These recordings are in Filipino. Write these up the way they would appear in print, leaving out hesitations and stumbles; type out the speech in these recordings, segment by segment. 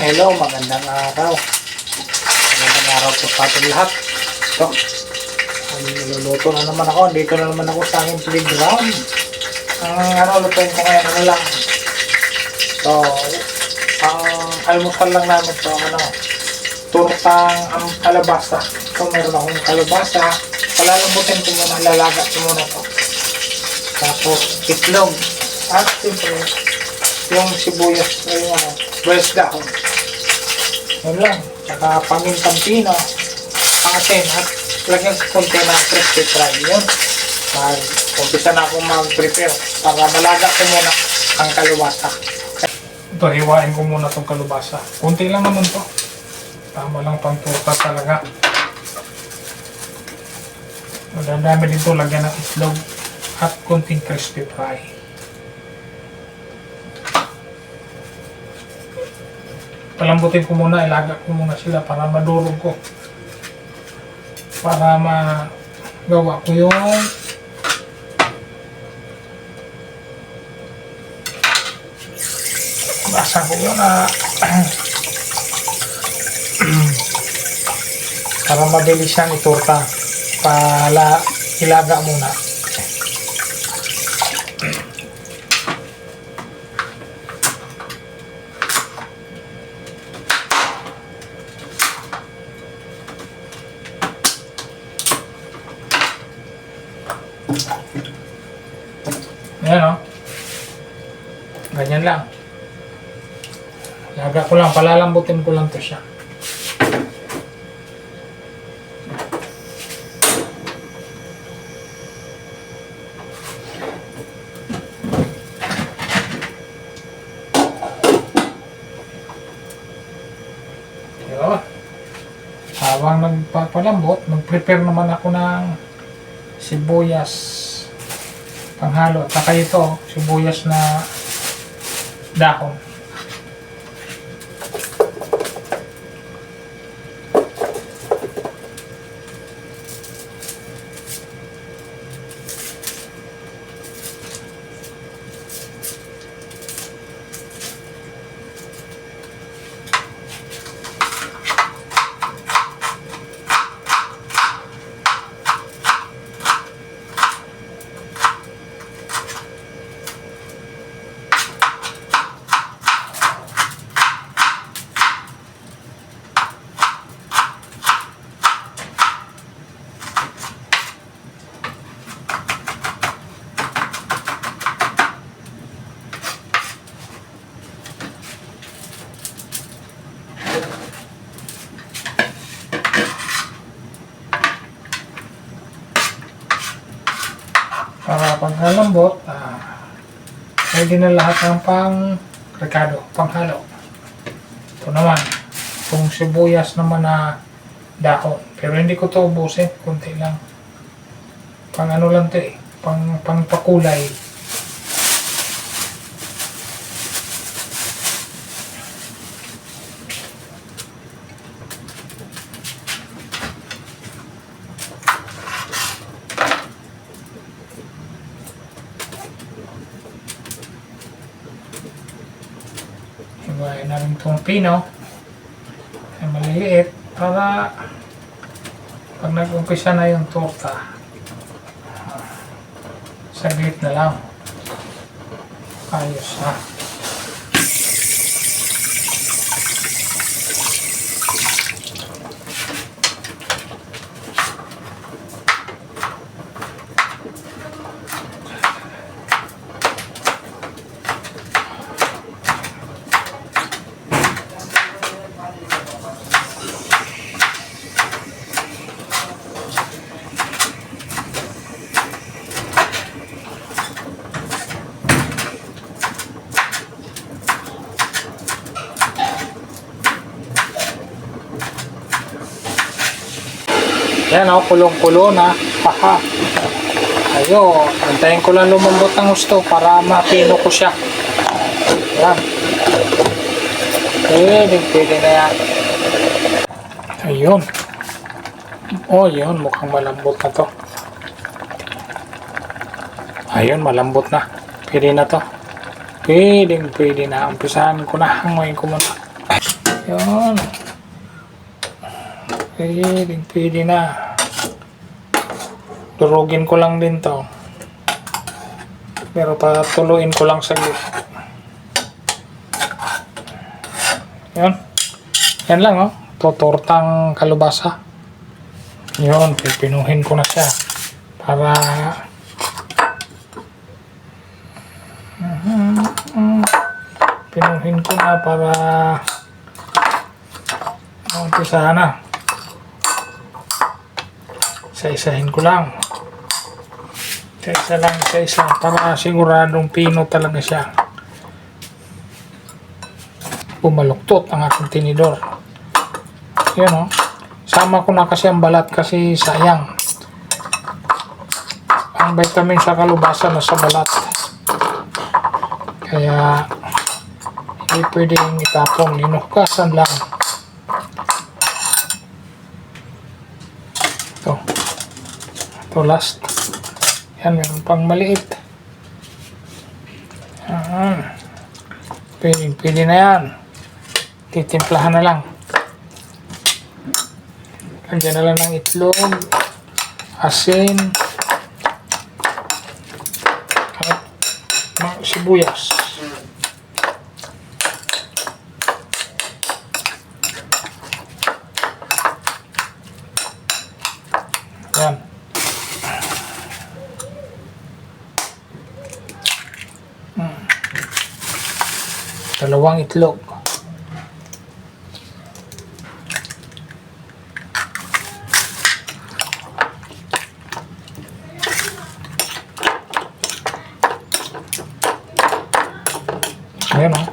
hello, magandang araw. Magandang araw po sa ating lahat. Ito, niluluto na naman ako. Dito na naman ako sa aking playground. Lutuin ko ngayon na lang. So, ang almusal lang namin ito, turtang ang kalabasa. So, meron akong kalabasa. Palalambutin ko muna, lalaga ko muna ito. Tapos, itlog. At siyempre, yung sibuyas, sibuyas dahon. Yun lang. Saka pamintang pino, asin, at lagyan ko konti ng crispy fry. Yun. Umpisa na akong mag-prepare para malaga ko muna ang kalabasa. Ito, hiwain ko muna itong kalabasa. Kunti lang naman to. Tama lang pang turta talaga. Madadami dito, lagyan ng itlog at konting crispy fry. Palambutin ko muna, ilaga ko muna sila para madurog ko. Para magawa ko yung basa ko yun para mabilis siyang iturta. Ilaga muna. Ayan ganyan lang. Laga ko lang, palalambutin ko lang to siya. Diba? Habang nagpapalambot, mag-prepare naman ako ng sibuyas panghalo. At saka ito, sibuyas na dahon. Para pagkalambot, pwede na lahat ng pang-rekado, panghalo. Ito naman, itong sibuyas naman na dahon. Pero hindi ko ito ubusin, kunti lang. Pang ano lang ito pang pakulay. Hiwain na rin itong pino ay maliliit para pag nag-umpisa na yung torta, saglit na lang. Ayos na. Yan kulong-kulo na. Haha. Ayo, antayin ko lang lumambot ng gusto para mapino ko siya. Yan. Pwede na yan. Ayun. Yun, mukhang malambot na to. Ayun, malambot na. Pwede na to. Pwede na. Umpisahan ko na. Hanguin ko muna. Yun. Pwede na. Durugin ko lang din to. Pero patuluin ko lang saglit. Yun. Yan lang, oh. Tortang kalubasa. Yun. Pipinuhin ko na siya. Para pinuhin ko na para umpisahan na. Isa-isahin ko lang. Isa-isa lang, isa-isa. Para siguradong pino talaga siya. Bumaluktot ang aking tinidor. Yun, oh. Sama ko na kasi ang balat kasi sayang. Ang vitamin sa kalubasa na sa balat. Kaya hindi pwedeng itapon. Inuhkasan lang. Ito last. Yan, meron pang maliit. Pwede na yan. Titimplahan na lang. Lagyan na lang ng itlog, asin, at mga sibuyas. Yan. Dalawang itlog. Ayan, oh.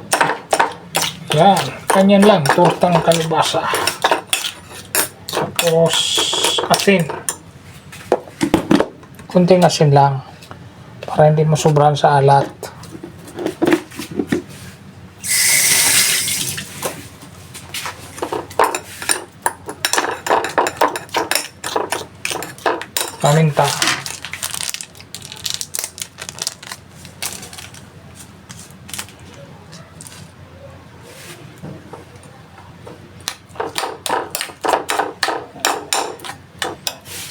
Yan. Ganyan lang. Tortang kalubasa. Tapos asin. Kunting asin lang. Para hindi masobrahan sa alat. Paminta.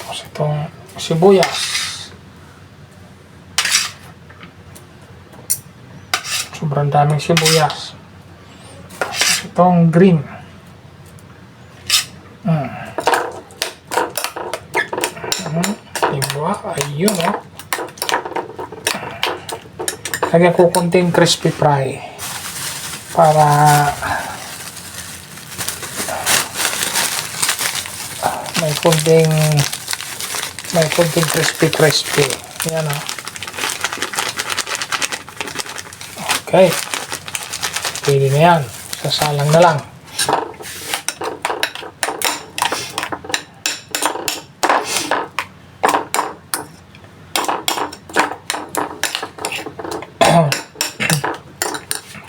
Tapos itong sibuyas. Sobrang daming sibuyas. Tapos itong green. Diba? Ayun, oh. Lagyan ko konting crispy fry para may konting crispy. Yan, oh. Okay. Pwede na yan. Sasalang na lang.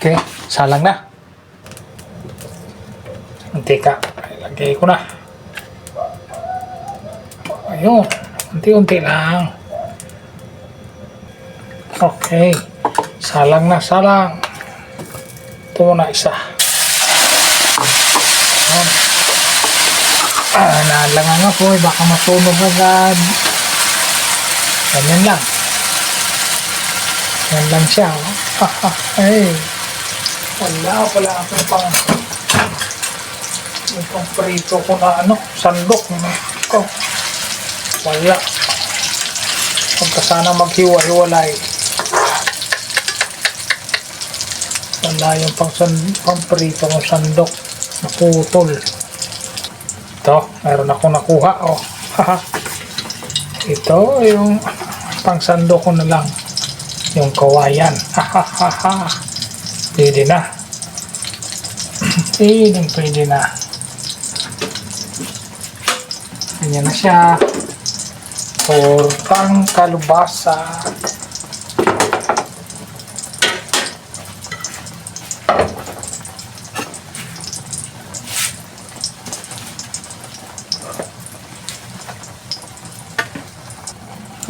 Okay, salang na. Mantika, ilagay ko na. Ayun, unti-unti lang. Okay, salang na, salang. Ito muna isa. Naalangan ako, baka masunog agad. Ganyan lang. Yan lang siya. Ay. Wala ako pang prito ko na sandok. Wala. Pagka sana maghiwa-hiwalay. Wala yung pang prito ng sandok. Naputol. Ito, meron ako nakuha. Oh. Ito yung pang sandok ko na lang. Yung kawayan. Pwede na. Pwede na. Ganyan na siya. Tortang kalubasa.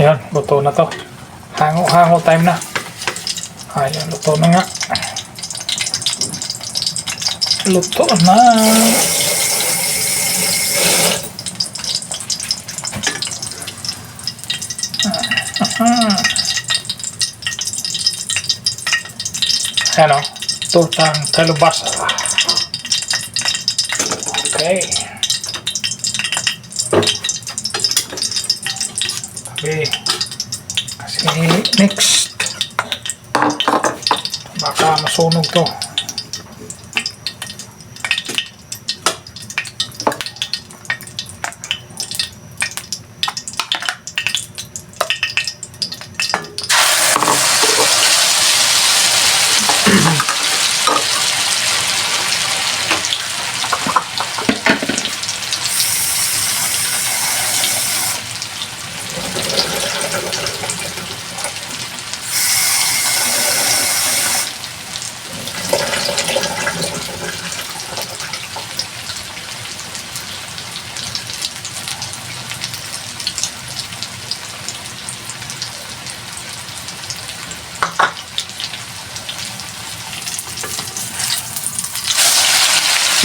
Ayan, luto na to. Hango time na. Ayan, luto na nga. Luto na. Ayan o. Tortang kalubasa. Okay. Okay. Kasi next. Baka masunog to.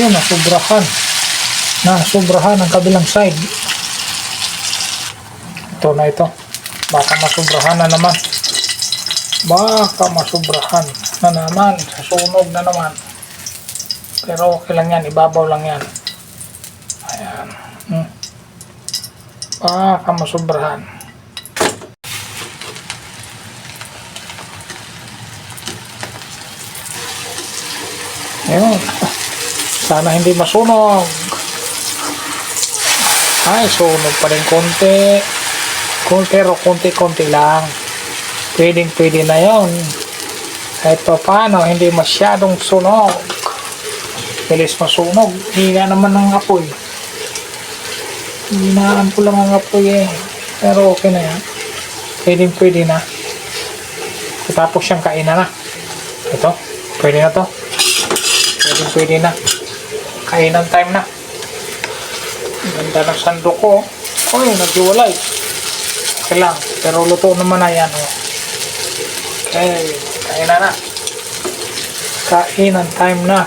Yun, nasubrahan ang kabilang side. Ito na ito. Baka masubrahan na naman. Sa sunog na naman. Pero okay lang yan, ibabaw lang yan. Ayan. Baka masubrahan. Ayun. Sana hindi masunog. Ay, sunog pa rin konti. Pero konti lang. Pwede na yon. Kahit pa paano, hindi masyadong sunog. Bilis masunog. Hina naman ng apoy. Hinaan ko lang ang apoy eh. Pero okay na yan. Pwede na. Tapos siyang kainan na. Ito, pwede na to. Pwede na. Kainan time na. Ganda ng sandok ko. Oy, naghiwalay. Okay lang. Pero luto naman na yan. Oh. Okay. Kainan na. Kainan time na.